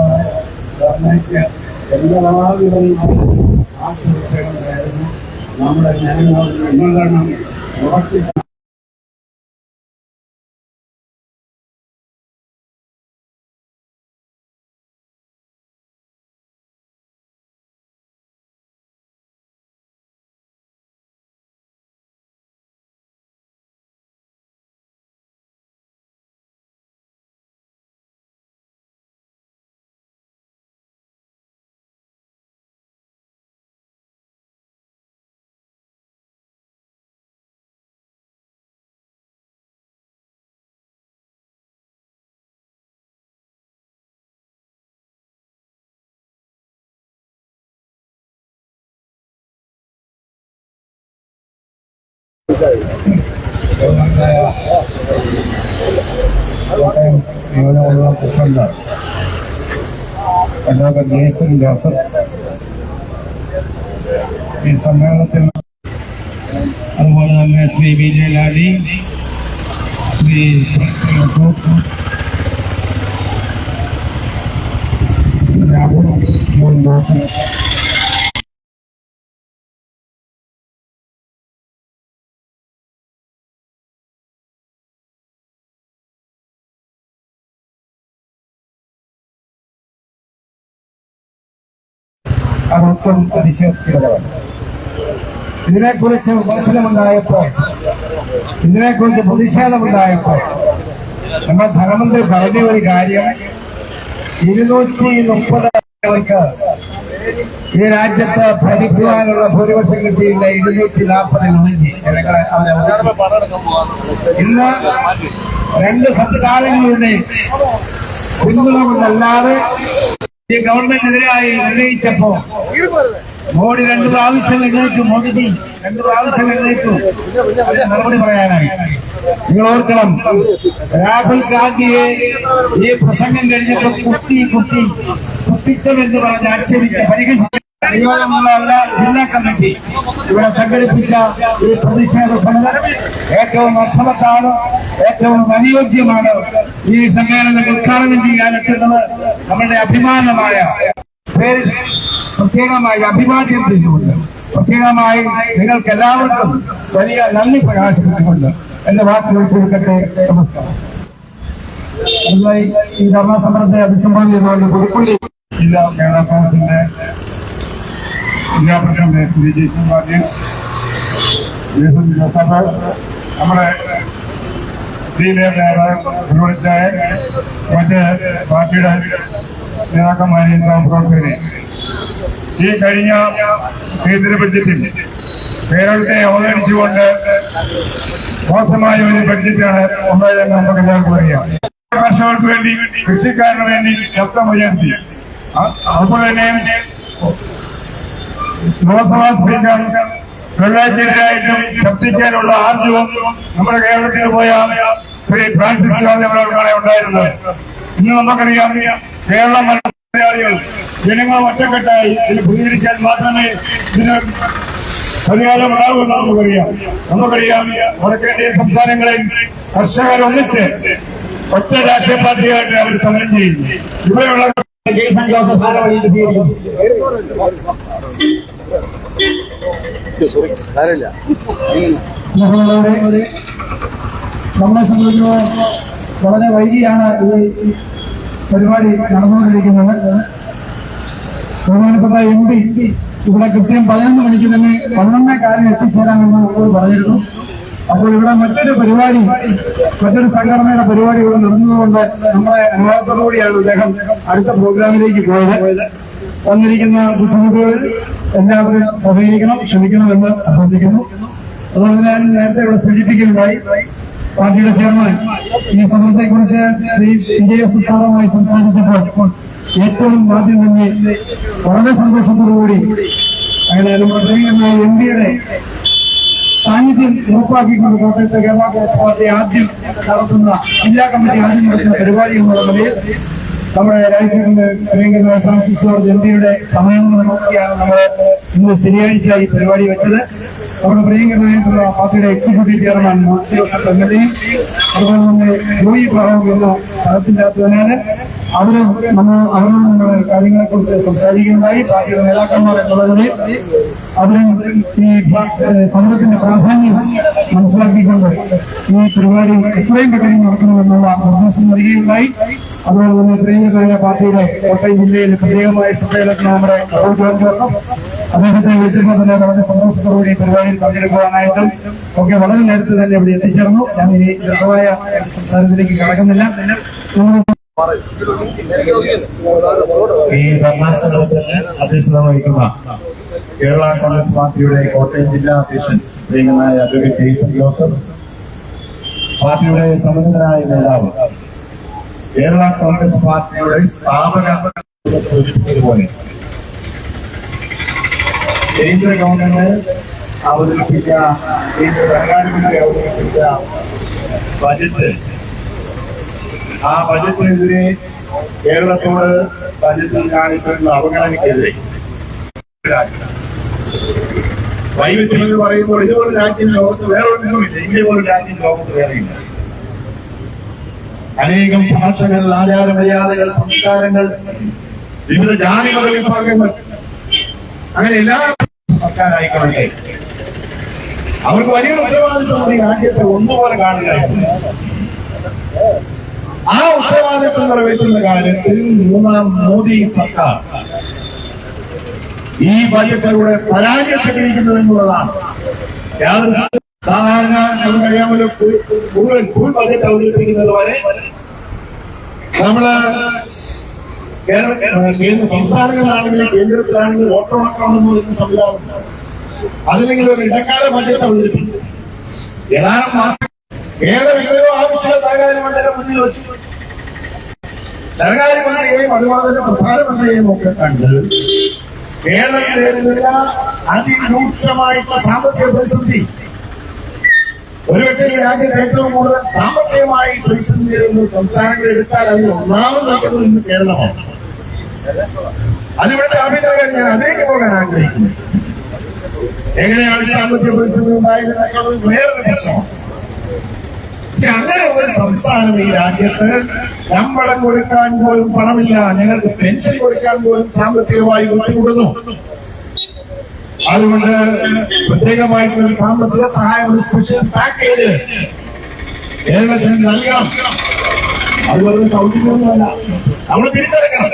ധർമ്മയ്ക്ക് എല്ലാവിധങ്ങളും ആശംസകളുണ്ടായിരുന്നു. നമ്മുടെ ജനങ്ങൾ നിങ്ങളെണ്ണം ഉറപ്പിക്കണം. പ്രസിഡന്റ് അഡ്വക്കേറ്റ് ജെയ്സൺ ജോസഫ് ഈ സമ്മേളനത്തിൽ, അതുപോലെ തന്നെ ശ്രീ വിജയലാലി, ശ്രീ രാഹുൽ മോഹൻ അവർക്കും അതിശയോക്തികരമാണ്. ഇതിനെക്കുറിച്ച് വിമർശനമുണ്ടായപ്പോൾ, ഇതിനെക്കുറിച്ച് പ്രതിഷേധമുണ്ടായപ്പോൾ നമ്മുടെ ധനമന്ത്രി പറഞ്ഞ ഒരു കാര്യം, 230 ഈ രാജ്യത്ത് ഭരിക്കുവാനുള്ള ഭൂരിപക്ഷം കിട്ടിയില്ല. 240 ഒതുങ്ങി ജനങ്ങളെ ഇന്ന് 2 സംസ്ഥാനങ്ങളുടെ പിന്തുണ കൊണ്ടല്ലാതെ ഈ ഗവൺമെന്റിനെതിരായി നിർണയിച്ചപ്പോ മോഡി 2 പ്രാവശ്യം എഴുന്നേറ്റു. മോദിജി 2 പ്രാവശ്യം എഴുന്നേറ്റു മറുപടി പറയാനായി. നിങ്ങൾ ഓർക്കണം, രാഹുൽ ഗാന്ധിയെ ഈ പ്രസംഗം കഴിഞ്ഞപ്പോൾ കുട്ടിച്ചതെന്ന് പറഞ്ഞ് ആക്ഷേപിച്ച് പരിഹസിച്ച നിയോജകമണ്ഡല ജില്ലാ കമ്മിറ്റി ഇവിടെ സംഘടിപ്പിച്ച ഈ പ്രതിഷേധ സമരം ഏറ്റവും അർത്ഥവത്താണ്, ഏറ്റവും അനുയോജ്യമാണ്. ഈ സമ്മേളനം ഉദ്ഘാടനം ചെയ്യാനെത്തുന്നത് നമ്മുടെ അഭിമാനമായ പേരിൽ പ്രത്യേകമായി അഭിവാദ്യം ചെയ്തുകൊണ്ട് പ്രത്യേകമായി നിങ്ങൾക്ക് എല്ലാവർക്കും വലിയ നന്ദി പ്രകാശിപ്പിച്ചുകൊണ്ട് എന്റെ വാക്കുകൾ ചുരുക്കട്ടെ. നമസ്കാരം. അതുമായി ഈ ധർണാ സമരത്തെ അഭിസംബോധന ചെയ്തുകൊണ്ട് പുതുപ്പള്ളി ജില്ലാ കേരള കോൺഗ്രസിന്റെ ജില്ലാ പ്രസിഡന്റ് ശ്രീ ജയ്സൺ നമ്മുടെ നിർവഹിച്ചായ മറ്റ് പാർട്ടിയുടെ നേതാക്കന്മാരെയും പ്രവർത്തകരെ ഈ കഴിഞ്ഞ കേന്ദ്ര ബഡ്ജറ്റിൽ കേരളത്തെ അവഗണിച്ചുകൊണ്ട് മോശമായ ഒരു ബഡ്ജറ്റാണ് ഉണ്ടായതെന്ന് നമുക്ക് എല്ലാവർക്കും അറിയാം. കർഷകർക്ക് വേണ്ടി, കൃഷിക്കാരന് വേണ്ടി ശബ്ദമുയർത്തി. അതുപോലെ തന്നെ ലോക്സഭാ സ്പീക്കർ വെള്ളാഴ്ചയായിട്ടും ശബ്ദിക്കാനുള്ള ആർജവും നമ്മുടെ കേരളത്തിൽ പോയ ശ്രീ ഫ്രാൻസിസ് ജോർജ് ഉണ്ടായിരുന്നത്. ഇന്ന് നമുക്കറിയാം കേരള മലയാളികൾ ജനങ്ങൾ ഒറ്റക്കെട്ടായി ഇതിന് പ്രതികരിച്ചാൽ മാത്രമേ ഇതിന് പരിഹാരമുണ്ടാകുമെന്ന് നമുക്കറിയാം. വടക്കേന്ത്യൻ സംസ്ഥാനങ്ങളിൽ കർഷകർ ഒന്നിച്ച് ഒറ്റ രാഷ്ട്രീയ പാർട്ടിയായിട്ട് അവർ സമരം ചെയ്യുന്നു. ഇവിടെയുള്ള ജയ്സൺ ജോസഫ് നമ്മളെ സംബന്ധിച്ചിടത്തോളം വളരെ വൈകിയാണ് ഈ പരിപാടി നടന്നുകൊണ്ടിരിക്കുന്നത്. ബഹുമാനപ്പെട്ട MP ഇവിടെ കൃത്യം 11 മണിക്ക് തന്നെ 11:15 എത്തിച്ചേരാമെന്ന് നമ്മൾ പറഞ്ഞിരുന്നു. അപ്പോൾ ഇവിടെ മറ്റൊരു സംഘടനയുടെ പരിപാടി ഇവിടെ നടന്നതുകൊണ്ട് നമ്മുടെ അനുവാദത്തോടുകൂടിയാണ് അദ്ദേഹം അടുത്ത പ്രോഗ്രാമിലേക്ക് പോയത്. വന്നിരിക്കുന്ന ബുദ്ധിമുട്ടുകളിൽ എല്ലാവരും സഹകരിക്കണം, ക്ഷമിക്കണമെന്ന് അഭ്യർത്ഥിക്കുന്നു. അതുപോലെ ഞാൻ നേരത്തെ ഇവിടെ സൂചിപ്പിക്കുകയുണ്ടായി, പാർട്ടിയുടെ ചെയർമാൻ ഈ സമരത്തെക്കുറിച്ച് ശ്രീ PJS സാറുമായി സംസാരിച്ചപ്പോൾ ഏറ്റവും ആദ്യം തന്നെ വളരെ സന്തോഷത്തോടുകൂടി അങ്ങനെ പ്രിയങ്കരനായ MP-യുടെ സാന്നിധ്യം ഉറപ്പാക്കിക്കൊണ്ട് കോട്ടയത്തെ കേരള കോൺഗ്രസ് പാർട്ടി ആദ്യം നടത്തുന്ന ജില്ലാ കമ്മിറ്റി ആദ്യം നടത്തുന്ന പരിപാടി എന്നുള്ള നിലയിൽ നമ്മുടെ രാജ്യത്തിന്റെ പ്രിയങ്കരനായ ഫ്രാൻസിസ് ജോർജ് MP-യുടെ സമയം നോക്കിയാണ് നമ്മൾ ഇന്ന് ശനിയാഴ്ച ഈ പരിപാടി വെച്ചത്. നമ്മുടെ പ്രിയങ്കരനായിട്ടുള്ള പാർട്ടിയുടെ എക്സിക്യൂട്ടീവ് ചെയർമാൻ ജോസഫ് MLA-യും അതുപോലെ തന്നെ ജോയി പ്രഭാവം എന്ന സ്ഥലത്തില്ലാത്തതിനാല് അവരോട് നമ്മുടെ കാര്യങ്ങളെക്കുറിച്ച് സംസാരിക്കുകയുണ്ടായി. പാർട്ടിയുടെ നേതാക്കന്മാർ എന്നുള്ളതിൽ അവരും ഈ സമരത്തിന്റെ പ്രാധാന്യം മനസ്സിലാക്കിക്കൊണ്ട് ഈ പരിപാടി എത്രയും പെട്ടെന്ന് നടത്തണമെന്നുള്ള നിർദ്ദേശം നൽകുകയുണ്ടായി. അതുപോലെ തന്നെ പ്രിയങ്കരനായ പാർട്ടിയുടെ കോട്ടയം ജില്ലയിൽ പ്രത്യേകമായ ശ്രദ്ധയിലെത്തുന്ന നമ്മുടെ ജോൺ ജോസഫ് അദ്ദേഹത്തെ വിളിച്ചപ്പോൾ തന്നെ വളരെ സന്തോഷത്തോടുകൂടി പരിപാടിയിൽ പങ്കെടുക്കുവാനായിട്ടും ഒക്കെ വളരെ നേരത്തെ തന്നെ ഇവിടെ എത്തിച്ചേർന്നു. ഞാൻ ഇനി ദീർഘമായ സംസാരത്തിലേക്ക് കടക്കുന്നില്ല. ഈ ധർണാസമരത്തിന് അധ്യക്ഷത വഹിക്കുന്ന കേരള കോൺഗ്രസ് പാർട്ടിയുടെ കോട്ടയം ജില്ലാ അധ്യക്ഷൻ പ്രിയങ്കരനായ അഡ്വക്കേറ്റ് ജയ്സൺ ജോസഫ്, പാർട്ടിയുടെ സമുന്നതനായ നേതാവ്, കേരള കോൺഗ്രസ് പാർട്ടിയുടെ സ്ഥാപക സൂചിപ്പിച്ചതുപോലെ കേന്ദ്ര ഗവൺമെന്റ് അവതരിപ്പിച്ച കേന്ദ്ര ധനകാര്യമന്ത്രി അവതരിപ്പിച്ച ബജറ്റ്, ആ ബജറ്റിനെതിരെ കേരളത്തോട് ബജറ്റിൽ കാണിച്ചിട്ടുള്ള അവഗണനയ്ക്കെതിരെ വൈവിധ്യം എന്ന് പറയുമ്പോൾ ഇതുപോലെ രാജ്യം ലോകത്ത് വേറെ ഒന്നുമില്ല. ഇന്ത്യ പോലും രാജ്യം ലോകത്ത് വേറെയില്ല. അനേകം ഭാഷകൾ, ആചാരമര്യാദകൾ, സംസ്കാരങ്ങൾ, വിവിധ ജാതിമത വിഭാഗങ്ങൾ, അങ്ങനെ എല്ലാ സർക്കാരായിക്കൊണ്ടേ അവർക്ക് വലിയൊരു ഉത്തരവാദിത്വം ഈ രാജ്യത്തെ ഒന്നുപോലെ കാണുകയായിരുന്നു. ആ ഉത്തരവാദിത്വം നിറവേറ്റുന്ന കാര്യത്തിൽ മൂന്നാം മോദി സർക്കാർ ഈ ബജറ്റിലൂടെ പരാജയപ്പെട്ടിരിക്കുന്നു എന്നുള്ളതാണ്. സാധാരണ നമുക്കറിയാമല്ലോ, ഫുൾ ബജറ്റ് അവതരിപ്പിക്കുന്നത് വരെ നമ്മള് കേന്ദ്ര സംസ്ഥാനങ്ങളാണെങ്കിലും കേന്ദ്രത്തിലാണെങ്കിലും വോട്ടർ അക്കൗണ്ട് എന്ന് പറയുന്ന സംവിധാനം, അതില്ലെങ്കിൽ ഒരു ഇടക്കാല ബജറ്റ് അവതരിപ്പിക്കും. ഏതാനും മാസം കേരളം എങ്ങനെയോ ആവശ്യമുള്ള ധനകാര്യമന്ത്രിയുടെ മുന്നിൽ വെച്ചു. ധനകാര്യമന്ത്രിയെയും അതുപോലെ തന്നെ പ്രധാനമന്ത്രിയെയും ഒക്കെ കണ്ട് കേരളം നേരിടുന്ന അതിരൂക്ഷമായിട്ടുള്ള സാമ്പത്തിക പ്രതിസന്ധി, ഒരുപക്ഷെ ഈ രാജ്യത്ത് ഏറ്റവും കൂടുതൽ സാമ്പത്തികമായി പ്രതിസന്ധി നേരിടുന്ന സംസ്ഥാനങ്ങൾ എടുത്താൽ അതിൽ ഒന്നാമത് നിൽക്കുന്നത് ഇന്ന് കേരളമാണ്. അതിവിടെ ആഭ്യന്തര ഞാൻ അതിലേക്ക് പോകാൻ ആഗ്രഹിക്കുന്നു. എങ്ങനെയാണ് സാമ്പത്തിക പ്രതിസന്ധി ഉണ്ടായത് എന്നുള്ളത് വേറൊരു പ്രശ്നമാണ്. പക്ഷെ അങ്ങനെ ഒരു സംസ്ഥാനം ഈ രാജ്യത്ത് ശമ്പളം കൊടുക്കാൻ പോലും പണമില്ല, ഞങ്ങൾക്ക് പെൻഷൻ കൊടുക്കാൻ പോലും സാമ്പത്തികമായി ബുദ്ധിമുട്ടുന്നു. അതുകൊണ്ട് പ്രത്യേകമായിട്ടുള്ള സാമ്പത്തിക സഹായം, ഒരു സ്പെഷ്യൽ പാക്കേജ് കേരളത്തിന് നൽകണം. അതുപോലെ സൗജന്യമൊന്നുമല്ല, നമ്മൾ തിരിച്ചടക്കണം.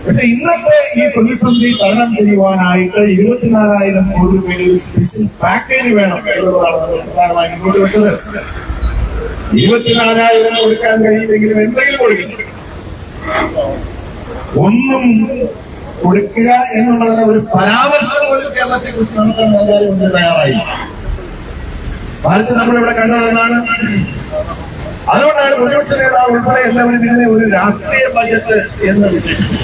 പക്ഷെ ഇന്നത്തെ ഈ പ്രതിസന്ധി തരണം ചെയ്യുവാനായിട്ട് 24,000 കോടി രൂപയുടെ ഒരു സ്പെഷ്യൽ പാക്കേജ് വേണം എന്നുള്ളതാണ് പ്രധാനമായി മുന്നോട്ട് വെച്ചത്. 24,000 കൊടുക്കാൻ കഴിയില്ലെങ്കിലും എന്തെങ്കിലും കൊടുക്കണം. ഒന്നും കൊടുക്കുക എന്നുള്ളതിന് ഒരു പരാമർശം പോലും കേരളത്തെ കുറിച്ച് നടത്താൻ നൽകാതെ ഒന്നും തയ്യാറായി. മറിച്ച് നമ്മളിവിടെ കണ്ടതെന്നാണ്. അതുകൊണ്ടാണ് പ്രതിപക്ഷ നേതാവ് ഉൾപ്പെടെ എല്ലാവരും ഇതിനെ ഒരു രാഷ്ട്രീയ ബജറ്റ് എന്ന് വിശേഷിച്ചു.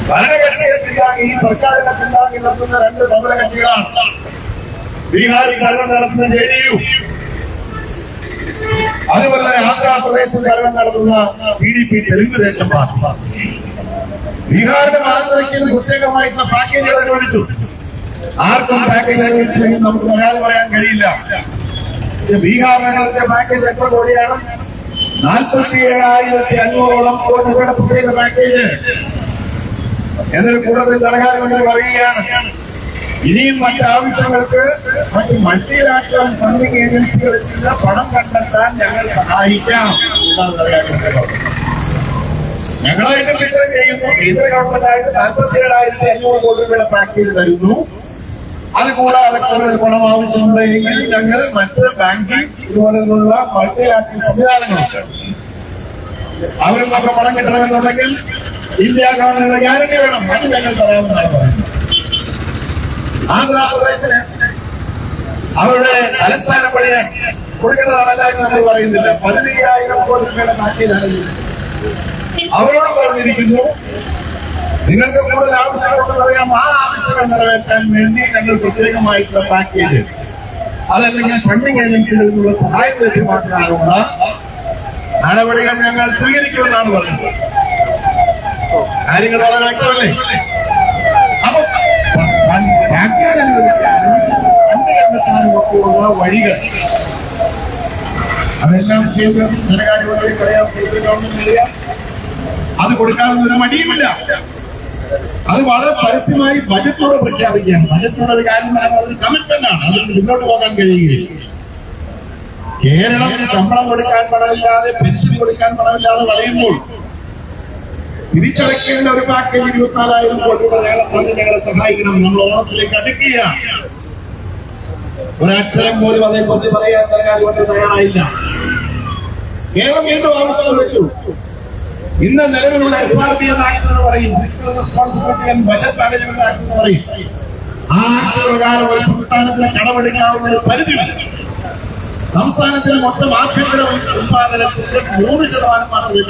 ഭരണകക്ഷിയെ പിന്താങ്ങി ഈ സർക്കാരിനെ പിന്താങ്ങി നടത്തുന്ന രണ്ട് പ്രബല കക്ഷികളാണ്. ബീഹാറിൽ ഭരണം നടത്തുന്ന JDU, അതുപോലെ ആന്ധ്രാപ്രദേശിൽ ഭരണം നടത്തുന്ന PDP തെലുങ്കുദേശം പാർട്ടി. ബീഹാറിന്റെ മാതൃകയ്ക്ക് പ്രത്യേകമായിട്ടുള്ള പാക്കേജുകൾ അനുവദിച്ചു. ആർക്കും പാക്കേജ് അനുവദിച്ചില്ലെങ്കിൽ നമുക്ക് പരാതി പറയാൻ കഴിയില്ല. പക്ഷെ ബീഹാറിന്റെ പാക്കേജ് എത്ര കോടിയാണ്? 47,500 കോടി രൂപയുടെ പ്രത്യേക പാക്കേജ്. എന്നൊരു കൂടുതൽ ധനകാര്യമന്ത്രി പറയുകയാണ്, ഇനിയും മറ്റ് ആവശ്യങ്ങൾക്ക് മറ്റ് മൾട്ടിലാറ്ററൽ ഫണ്ടിംഗ് ഏജൻസികളിൽ നിന്ന് പണം കണ്ടെത്താൻ ഞങ്ങൾ സഹായിക്കാം എന്നാണ് ധനകാര്യമന്ത്രി പറഞ്ഞത്. ഞങ്ങളായിട്ട് വിതരണം ചെയ്യുന്നു. കേന്ദ്ര ഗവൺമെന്റായിട്ട് 47,500 കോടി രൂപയുടെ പാക്കേജ് തരുന്നു. അതുകൂടാതെ കൂടുതൽ പണം ആവശ്യമുണ്ടെങ്കിൽ ഞങ്ങൾ മറ്റ് ബാങ്കിങ് ഇതുപോലെയുള്ള മൾട്ടിലാറ്ററൽ സംവിധാനങ്ങളുണ്ട്, അവരിൽ നിന്നൊക്കെ പണം കിട്ടണമെന്നുണ്ടെങ്കിൽ ഇന്ത്യ ഗവൺമെന്റ് ഗ്യാരണ്ടി വേണം, അത് ഞങ്ങൾ തരാമെന്നാണ് പറയുന്നത്. ആന്ധ്രാപ്രദേശിന് അവരുടെ തലസ്ഥാന പണിയാൻ കൊടുക്കേണ്ടതാണല്ല എന്ന് നമ്മൾ പറയുന്നില്ല. 15,000 കോടി രൂപയുടെ പാക്കേജാണ് അവരോട് പറഞ്ഞിരിക്കുന്നു. നിങ്ങൾക്ക് കൂടുതൽ ആവശ്യമുണ്ടെന്ന് അറിയാം, ആ ആവശ്യങ്ങൾ നിറവേറ്റാൻ വേണ്ടി ഞങ്ങൾ പ്രത്യേകമായിട്ടുള്ള പാക്കേജ്, അതല്ലെങ്കിൽ ഫണ്ടിംഗ് ഏജൻസികളിൽ നിന്നുള്ള സഹായം ലഭ്യമാക്കാനുള്ള നടപടികൾ ഞങ്ങൾ സ്വീകരിക്കുമെന്നാണ് പറഞ്ഞത്. കാര്യങ്ങൾ വളരെ വ്യക്തമല്ലേ? അപ്പൊ പാക്കേജ് അനുവദിക്കാനും ഫണ്ട് കണ്ടെത്താനും ഒക്കെയുള്ള വഴികൾ അതെല്ലാം കേന്ദ്ര ധനകാര്യമന്ത്രി പറയാം, കേന്ദ്ര ഗവൺമെന്റ് അറിയാം. അത് കൊടുക്കാനൊന്നും ഒരു മടിയുമില്ല. അത് വളരെ പരസ്യമായി ബജറ്റോടെ പ്രഖ്യാപിക്കുകയാണ്. ബജറ്റോടെ ഒരു കാര്യം അതൊരു കമ്മിറ്റ്മെന്റ് ആണ്, അതിന് മുന്നോട്ട് പോകാൻ കഴിയുകയില്ല. കേരളം ശമ്പളം കൊടുക്കാൻ പണമില്ലാതെ, പെൻഷൻ കൊടുക്കാൻ പണമില്ലാതെ വളയുമ്പോൾ തിരിച്ചടയ്ക്കേണ്ട ഒരു പാക്കേജ് 24,000 കോടിയുടെ ഞങ്ങളെ സഹായിക്കണം. നമ്മൾ ഓണത്തിലേക്ക് അടുക്കുകയാണ്. ഒരക്ഷരം പോലും അതേക്കുറിച്ച് പറയാൻ ധനകാര്യമന്ത്രി തയ്യാറായില്ല. കേരളം വീണ്ടും ആവശ്യം വെച്ചു. ഇന്ന് നിലവിലുള്ള FRB എന്നാണെന്ന് പറയും, fiscal responsibility and budget management act എന്ന് പറയും. ആ ആക്ട് പ്രകാരം ഒരു സംസ്ഥാനത്തിന് കടമെടുക്കാവുന്ന ഒരു പരിധിയില്ല. സംസ്ഥാനത്തിന് മൊത്തം ആഭ്യന്തര ഉത്പാദനത്തിന്റെ 3% മാത്രമേ